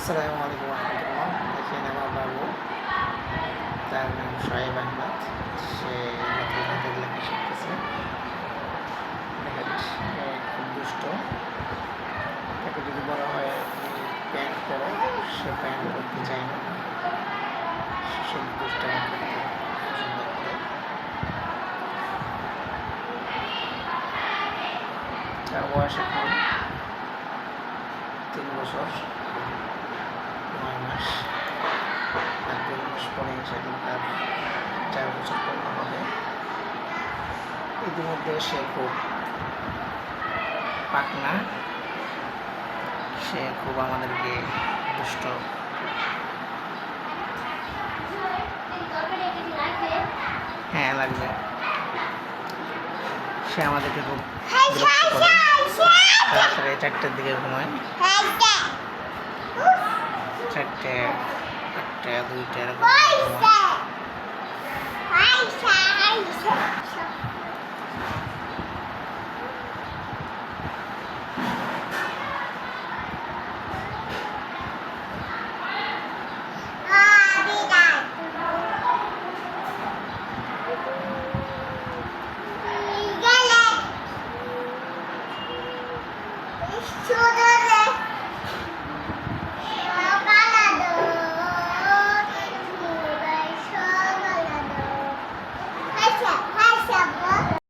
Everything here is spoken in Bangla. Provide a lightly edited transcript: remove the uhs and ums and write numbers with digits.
আসসালামু আলাইকুম রহমতুল্লাহ। দেখেন আমার বাবু, তার নাম শোয়েব আহমদ। সে নতুন হাতে লেখা শিখতেছে। দেখেন সে খুব দুষ্ট। তাকে যদি বলা হয় প্যান্ট পরো, সে প্যান্ট পরতে চায় না। সে সব দুষ্টামি করতে পছন্দ করে। তার বয়স এখন 3 বছর 9 মাস। আর 2 মাস পরে ইনশাআল্লাহ তার 4 বছর পূর্ণ হবে। ইতিমধ্যে সে খুব পাকনা, সে খুব আমাদেরকে দুষ্ট। হ্যাঁ লাগবে। সে আমাদেরকে খুব বিরক্ত করে। রাত্রে 4টার দিকে ঘুমায়। 4টে 8টে 2টে এরকম ঘুমায়।